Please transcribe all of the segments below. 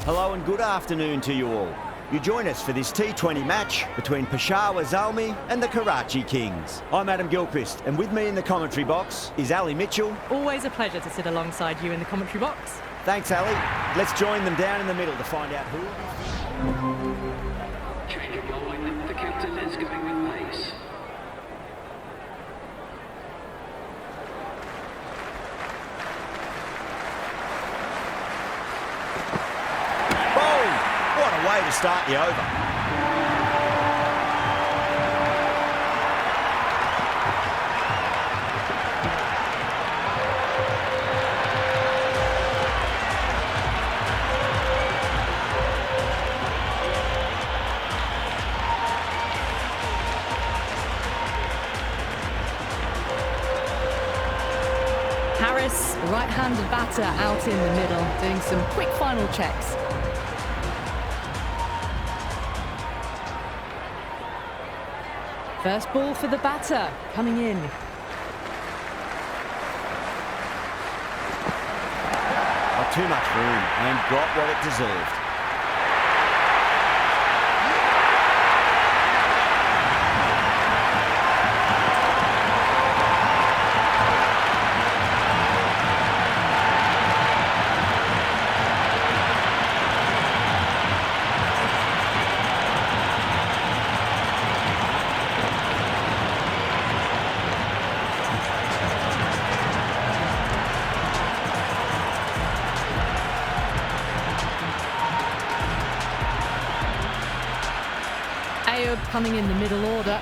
Hello and good afternoon to you all. You join us for this T20 match between Peshawar Zalmi and the Karachi Kings. I'm Adam Gilchrist, and with me in the commentary box is Ali Mitchell. Always a pleasure to sit alongside you in the commentary box. Thanks, Ali. Let's join them down in the middle to find out who... Change of line, the captain is going with pace. What a way to start the over. Harris, right-handed batter, out in the middle, doing some quick final checks. First ball for the batter, coming in. Not too much room, and got what it deserved. Coming in the middle order,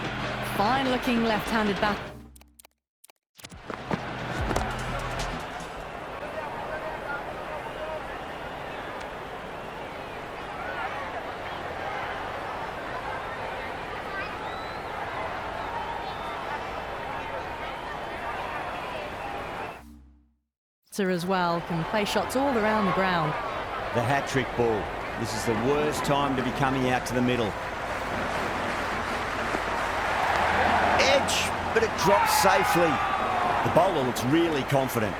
fine-looking left-handed bat. As well, can play shots all around the ground. The hat-trick ball. This is the worst time to be coming out to the middle. But it drops safely. The bowler looks really confident.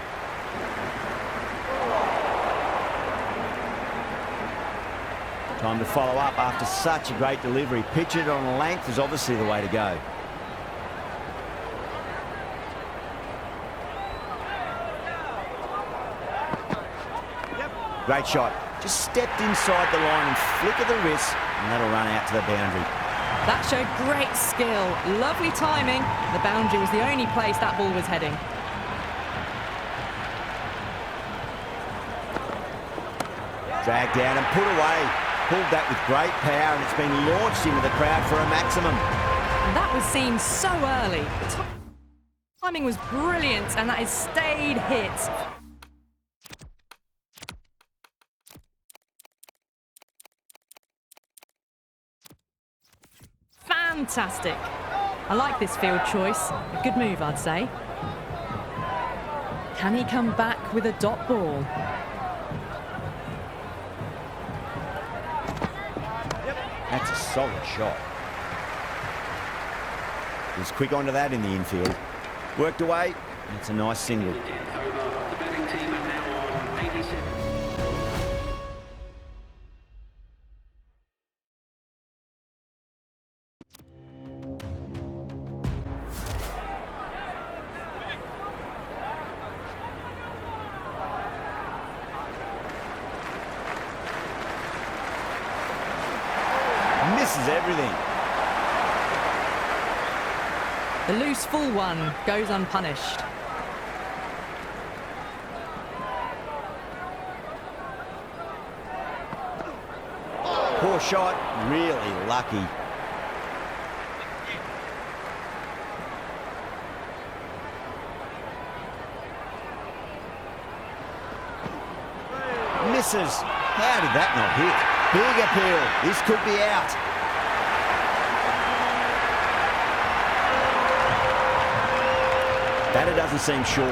Time to follow up after such a great delivery. Pitch it on length is obviously the way to go. Great shot. Just stepped inside the line and flick of the wrist, and that'll run out to the boundary. That showed great skill, lovely timing. The boundary was the only place that ball was heading. Dragged down and put away. Pulled that with great power, and it's been launched into the crowd for a maximum. That was seen so early. The timing was brilliant, and that is stayed hit. Fantastic. I like this field choice. A good move, I'd say. Can he come back with a dot ball? That's a solid shot. He was quick onto that in the infield. Worked away. It's a nice single. The batting team are now on 87. Misses everything. The loose full one goes unpunished. Poor shot, really lucky. Misses. How did that not hit? Big appeal. This could be out. Batter doesn't seem sure.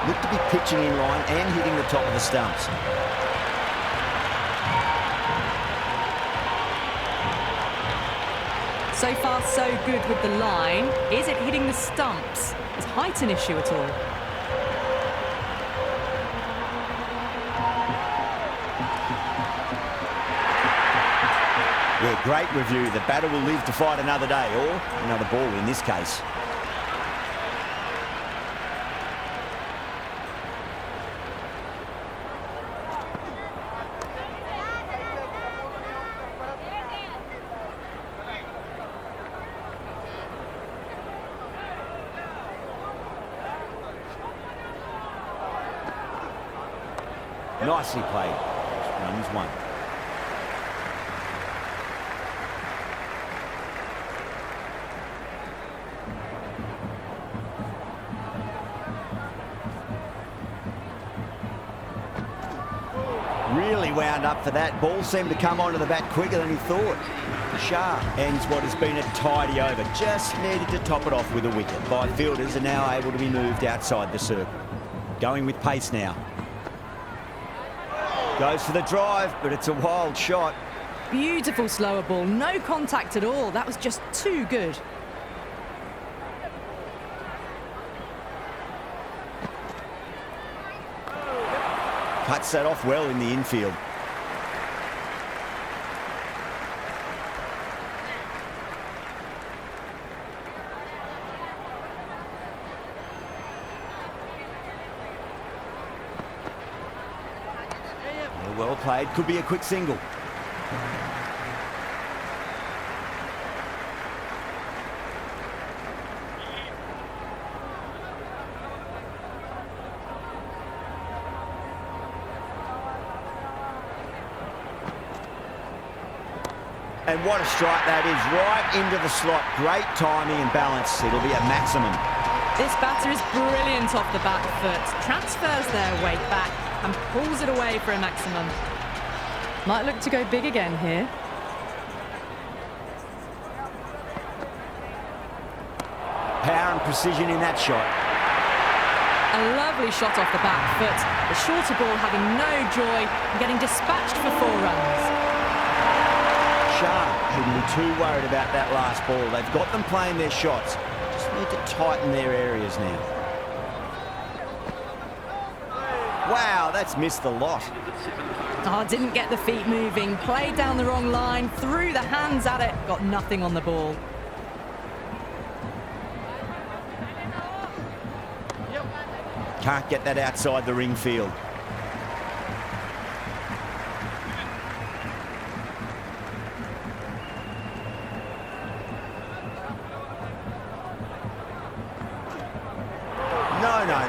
Looked to be pitching in line and hitting the top of the stumps. So far, so good with the line. Is it hitting the stumps? Is height an issue at all? Yeah, great review. The batter will live to fight another day, or another ball in this case. Nicely played. Runs one. Really wound up for that. Ball seemed to come onto the bat quicker than he thought. Shah ends what has been a tidy over. Just needed to top it off with a wicket. Five fielders are now able to be moved outside the circle. Going with pace now. Goes for the drive, but it's a wild shot. Beautiful slower ball, no contact at all. That was just too good. Cuts that off well in the infield. Well played, could be a quick single. And what a strike that is, right into the slot. Great timing and balance. It'll be a maximum. This batter is brilliant off the back foot. Transfers their weight back and pulls it away for a maximum. Might look to go big again here. Power and precision in that shot. A lovely shot off the back foot. The shorter ball having no joy and getting dispatched for 4 runs. Shah shouldn't be too worried about that last ball. They've got them playing their shots. Just need to tighten their areas now. Wow, that's missed the lot. Oh, didn't get the feet moving. Played down the wrong line, threw the hands at it, got nothing on the ball. Can't get that outside the ring field.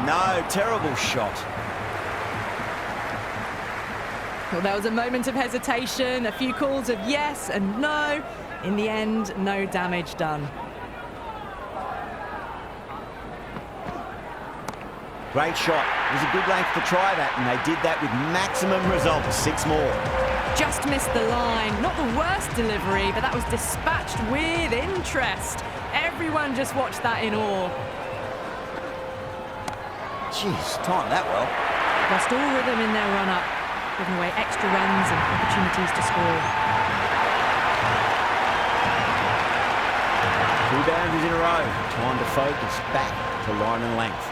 No, terrible shot. Well, there was a moment of hesitation, a few calls of yes and no. In the end, no damage done. Great shot. It was a good length to try that, and they did that with maximum results. 6 more. Just missed the line. Not the worst delivery, but that was dispatched with interest. Everyone just watched that in awe. Jeez, timed that well. Lost all rhythm in their run-up, giving away extra runs and opportunities to score. 2 boundaries in a row. Time to focus back to line and length.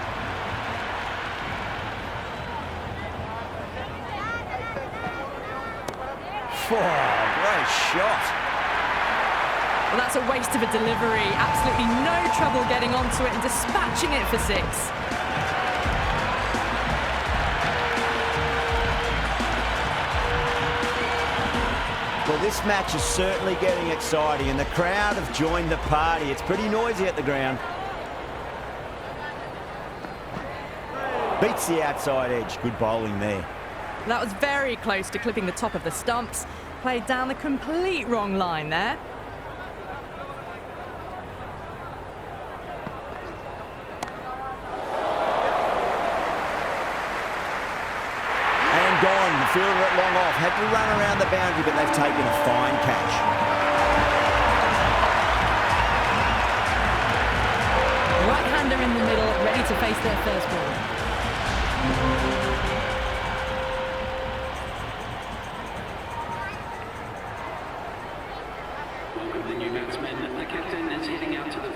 Oh, great shot. Well, that's a waste of a delivery. Absolutely no trouble getting onto it and dispatching it for 6. Well, this match is certainly getting exciting, and the crowd have joined the party. It's pretty noisy at the ground. Beats the outside edge. Good bowling there. That was very close to clipping the top of the stumps. Played down the complete wrong line there. And gone. The fielder at long off. Had to run around the boundary, but they've taken a fine catch. Right-hander in the middle, ready to face their first ball.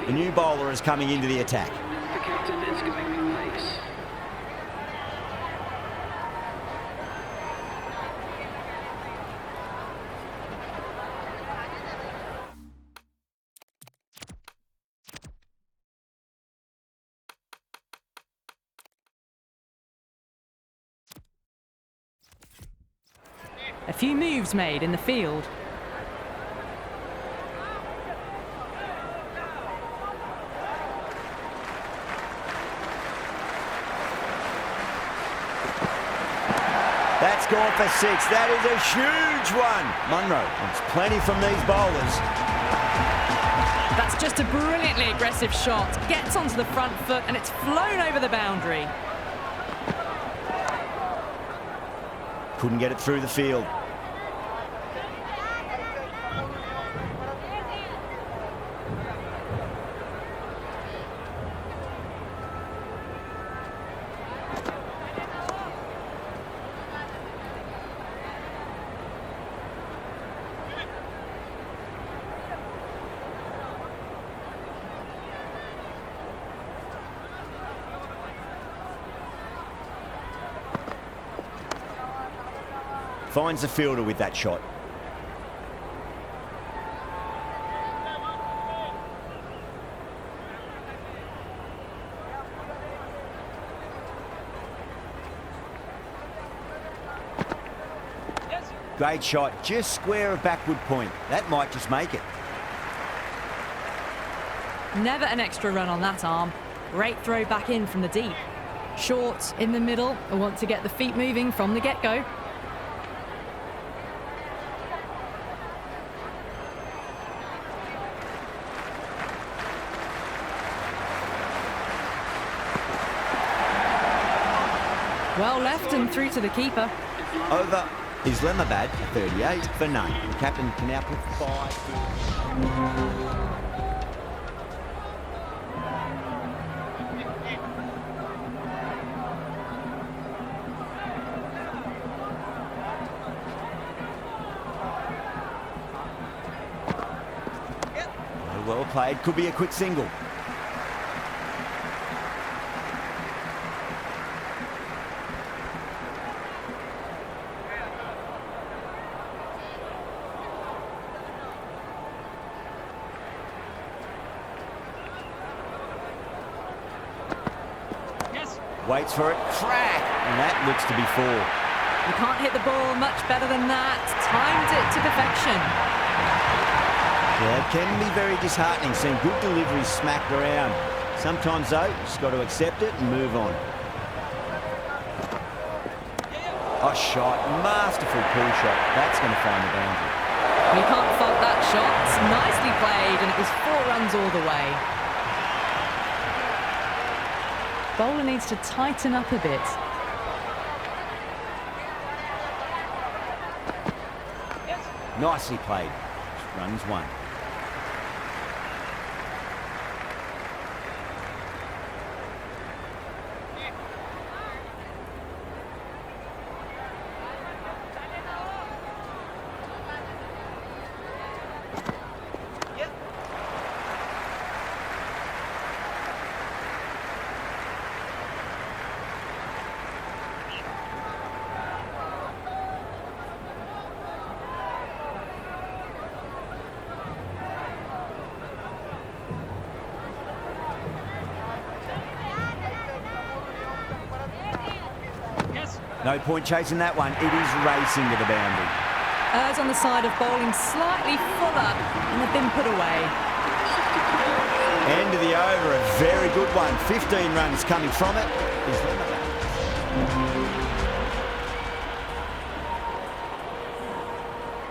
The new bowler is coming into the attack. The captain is going with pace. A few moves made in the field. That's gone for 6. That is a huge one. Munro wants plenty from these bowlers. That's just a brilliantly aggressive shot. Gets onto the front foot and it's flown over the boundary. Couldn't get it through the field. Finds the fielder with that shot. Great shot, just square of backward point. That might just make it. Never an extra run on that arm. Great throw back in from the deep. Short in the middle. I want to get the feet moving from the get-go. Well left and through to the keeper. Over Islamabad, 38 for none. The captain can now put 5. Well played, could be a quick single. Waits for it, crack, and that looks to be 4. You can't hit the ball much better than that. Timed it to perfection. Yeah, it can be very disheartening seeing good deliveries smacked around. Sometimes though, just got to accept it and move on. A shot, masterful pull shot. That's going to find the boundary. You can't fault that shot. Nicely played, and it was 4 runs all the way. Bowler needs to tighten up a bit. Nicely played. Runs 1. No point chasing that one. It is racing to the boundary. Errs on the side of bowling slightly fuller, and they've been put away. End of the over, a very good one. 15 runs coming from it.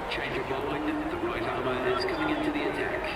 Change of bowling. The right armour is coming into the attack.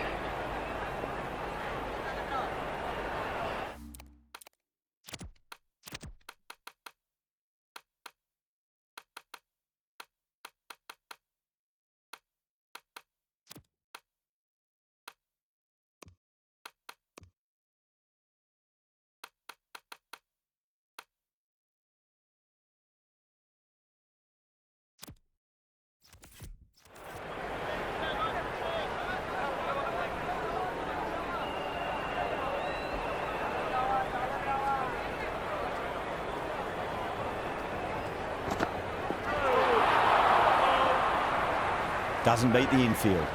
Doesn't beat the infield.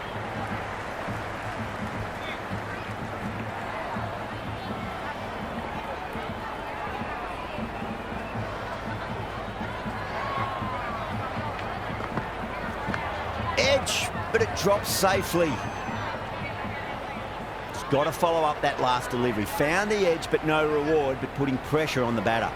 but it drops safely. It's got to follow up that last delivery. Found the edge, but no reward, but putting pressure on the batter.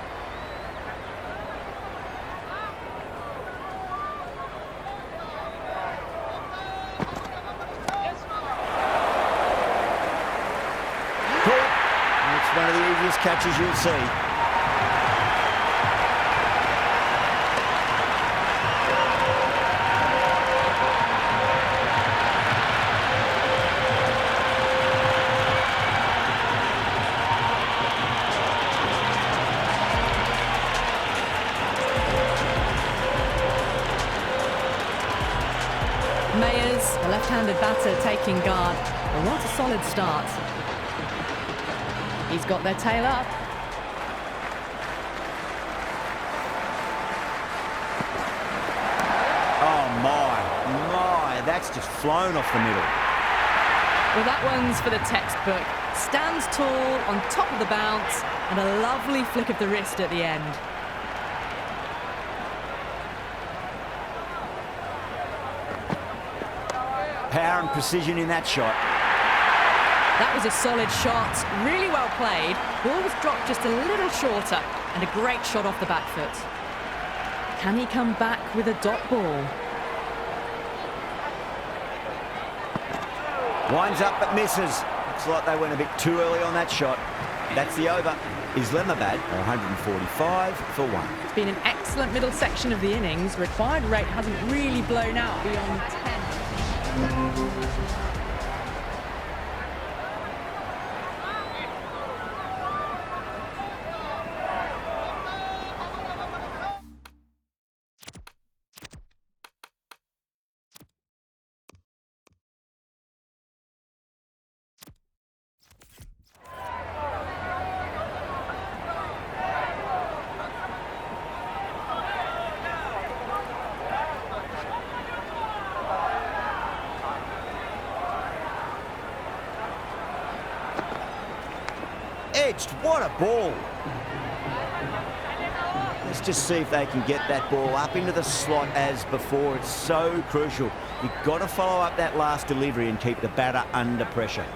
It's one of the easiest catches you'll see. Mayers, the left-handed batter, taking guard. Well, what a solid start. He's got their tail up. Oh my, that's just flown off the middle. Well, that one's for the textbook. Stands tall, on top of the bounce, and a lovely flick of the wrist at the end. Power and precision in that shot. That was a solid shot, really well played. Ball was dropped just a little shorter, and a great shot off the back foot. Can he come back with a dot ball? Winds up but misses. Looks like they went a bit too early on that shot. That's the over. Islamabad 145 for 1. It's been an excellent middle section of the innings. Required rate hasn't really blown out beyond 10. Edged, what a ball. Let's just see if they can get that ball up into the slot as before. It's so crucial. You've got to follow up that last delivery and keep the batter under pressure.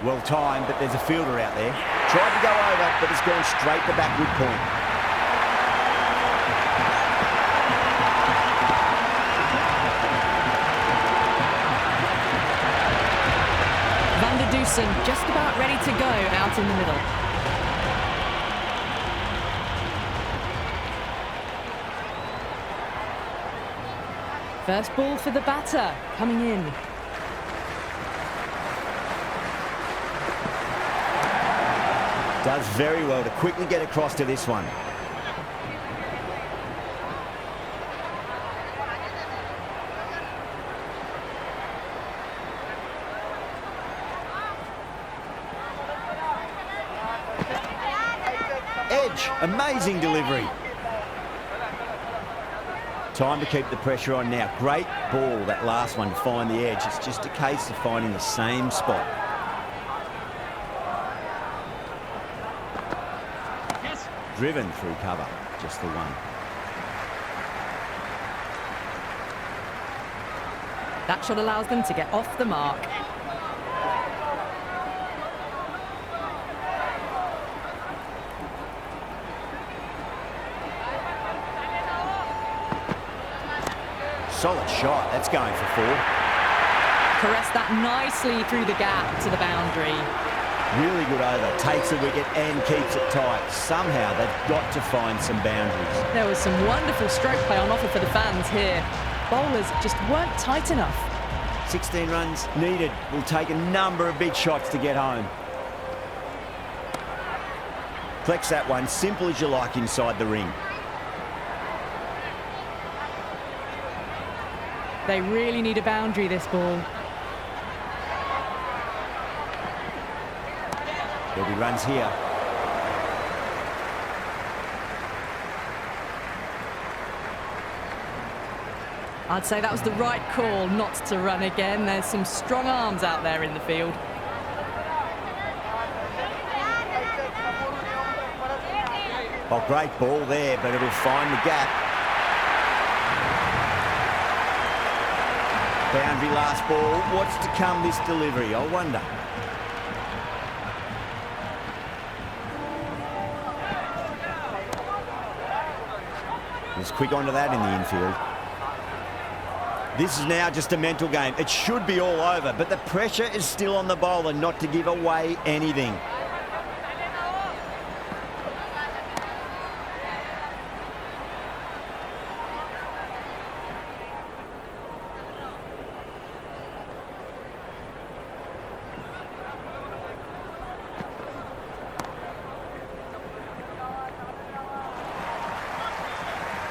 Well timed, but there's a fielder out there. Tried to go over, but it's gone straight to backward point. Just about ready to go out in the middle. First ball for the batter, coming in. Does very well to quickly get across to this one. Edge, amazing delivery. Time to keep the pressure on now. Great ball, that last one, to find the edge. It's just a case of finding the same spot. Yes. Driven through cover, just the one. That shot allows them to get off the mark. Solid shot, that's going for 4. Caressed that nicely through the gap to the boundary. Really good over, takes the wicket and keeps it tight. Somehow they've got to find some boundaries. There was some wonderful stroke play on offer for the fans here. Bowlers just weren't tight enough. 16 runs needed. Will take a number of big shots to get home. Collects that one, simple as you like inside the ring. They really need a boundary, this ball. There'll be runs here. I'd say that was the right call not to run again. There's some strong arms out there in the field. Oh, great ball there, but it'll find the gap. Boundary last ball. What's to come this delivery? I wonder. He's quick onto that in the infield. This is now just a mental game. It should be all over, but the pressure is still on the bowler not to give away anything.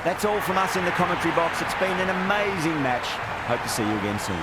That's all from us in the commentary box. It's been an amazing match. Hope to see you again soon.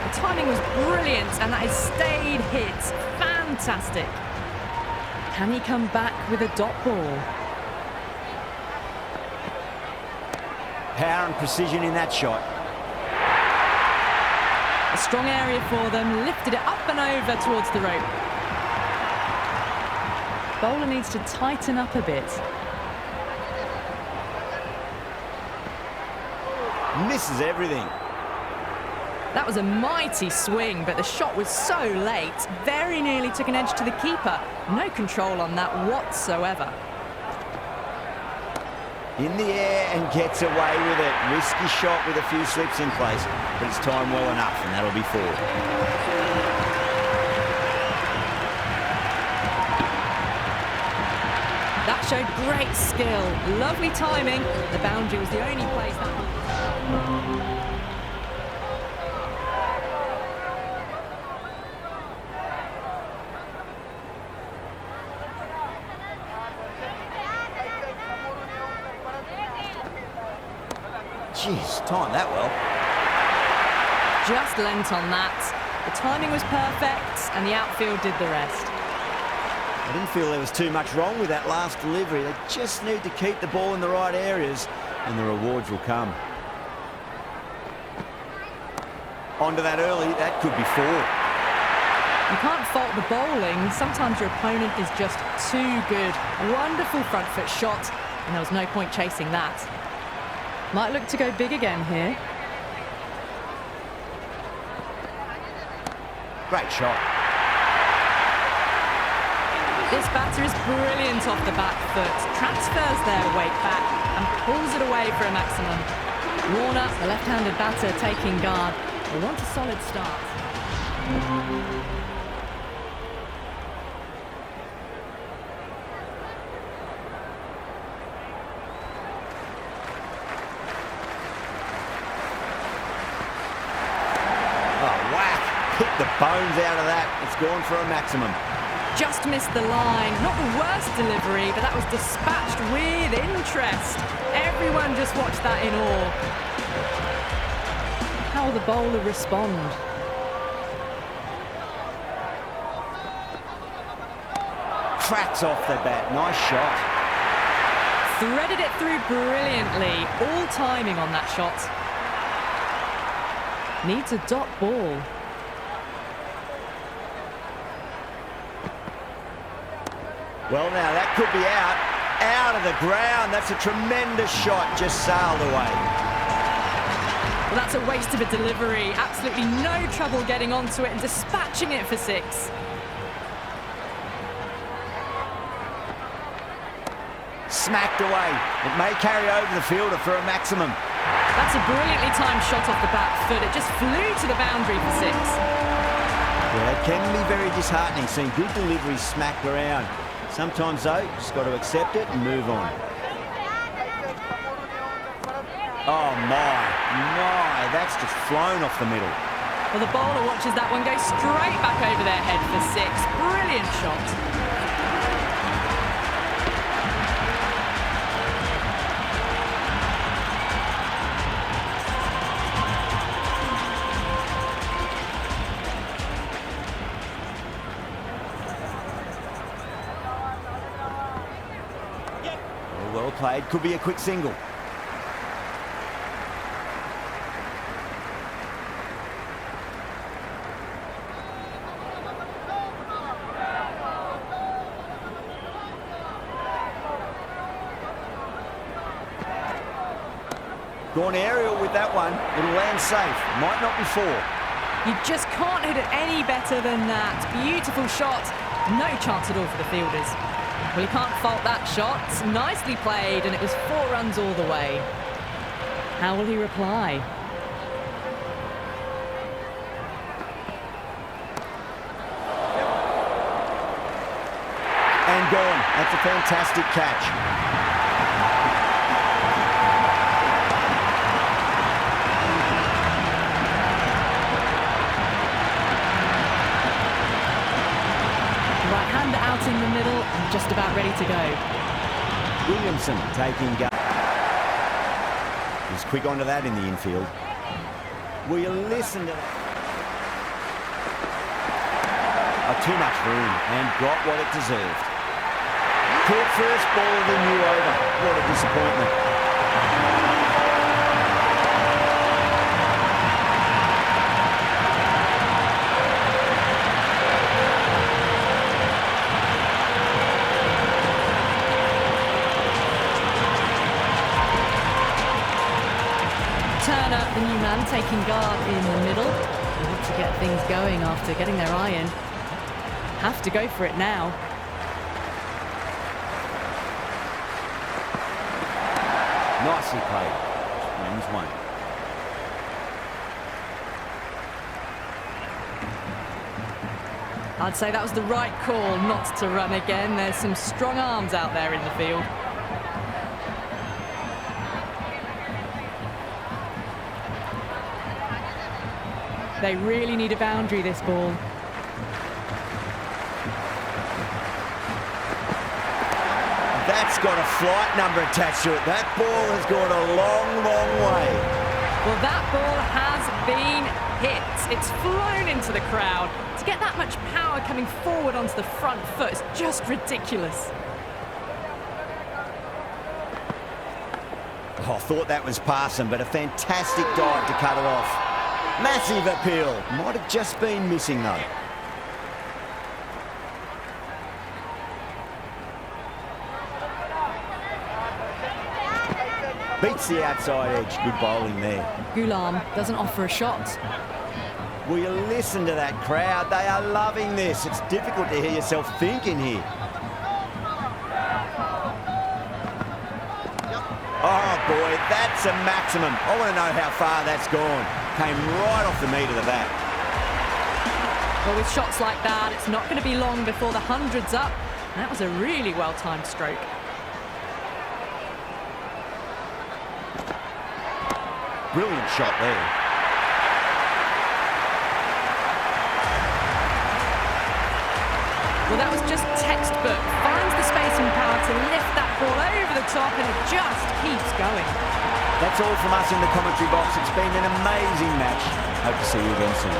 The timing was brilliant, and that is stayed hit. Fantastic. Can he come back with a dot ball? Power and precision in that shot. A strong area for them, lifted it up and over towards the rope. Bowler needs to tighten up a bit. Misses everything. That was a mighty swing, but the shot was so late. Very nearly took an edge to the keeper. No control on that whatsoever. In the air and gets away with it. Risky shot with a few slips in place, but it's timed well enough, and that'll be 4. That showed great skill. Lovely timing. The boundary was the only place that... Jeez, timed that well. Just lent on that. The timing was perfect, and the outfield did the rest. I didn't feel there was too much wrong with that last delivery. They just need to keep the ball in the right areas, and the rewards will come. Onto that early, that could be 4. You can't fault the bowling. Sometimes your opponent is just too good. Wonderful front foot shot, and there was no point chasing that. Might look to go big again here. Great shot. This batter is brilliant off the back foot. Transfers their weight back and pulls it away for a maximum. Warner, the left-handed batter, taking guard. They want a solid start. Hit the bones out of that. It's gone for a maximum. Just missed the line. Not the worst delivery, but that was dispatched with interest. Everyone just watched that in awe. How will the bowler respond? Cracks off the bat. Nice shot. Threaded it through brilliantly. All timing on that shot. Needs a dot ball. Well, now that could be out of the ground. That's a tremendous shot, just sailed away. Well, that's a waste of a delivery. Absolutely no trouble getting onto it and dispatching it for 6. smacked away. It may carry over the fielder for a maximum. That's a brilliantly timed shot off the back foot. It just flew to the boundary for 6. Yeah, it can be very disheartening seeing good deliveries smacked around. Sometimes, though, just got to accept it and move on. Oh, my, that's just flown off the middle. Well, the bowler watches that one go straight back over their head for 6. Brilliant shot. Well played, could be a quick single. Gone aerial with that one. It'll land safe. Might not be 4. You just can't hit it any better than that. Beautiful shot. No chance at all for the fielders. Well, you can't fault that shot. Nicely played, and it was 4 runs all the way. How will he reply? And gone. That's a fantastic catch. Right-hander out in the middle and just about ready to go. Williamson taking go. He's quick onto that in the infield. Will you listen to that? Too much room and got what it deserved. Caught first ball of the new over. What a disappointment. Turner, the new man, taking guard in the middle. They want to get things going after getting their eye in. Have to go for it now. Nicely played. Wins 1. I'd say that was the right call not to run again. There's some strong arms out there in the field. They really need a boundary, this ball. That's got a flight number attached to it. That ball has gone a long, long way. Well, that ball has been hit. It's flown into the crowd. To get that much power coming forward onto the front foot is just ridiculous. Oh, I thought that was passing, but a fantastic dive to cut it off. Massive appeal. Might have just been missing, though. Beats the outside edge. Good bowling there. Ghulam doesn't offer a shot. Will you listen to that crowd? They are loving this. It's difficult to hear yourself thinking here. Oh, boy, that's a maximum. I want to know how far that's gone. Came right off the meat of the bat. Well, with shots like that, it's not going to be long before the 100's up. That was a really well-timed stroke. Brilliant shot there. Well, that was just textbook. Finds the space and power to lift that ball over the top, and it just keeps going. That's all from us in the commentary box. It's been an amazing match. Hope to see you again soon.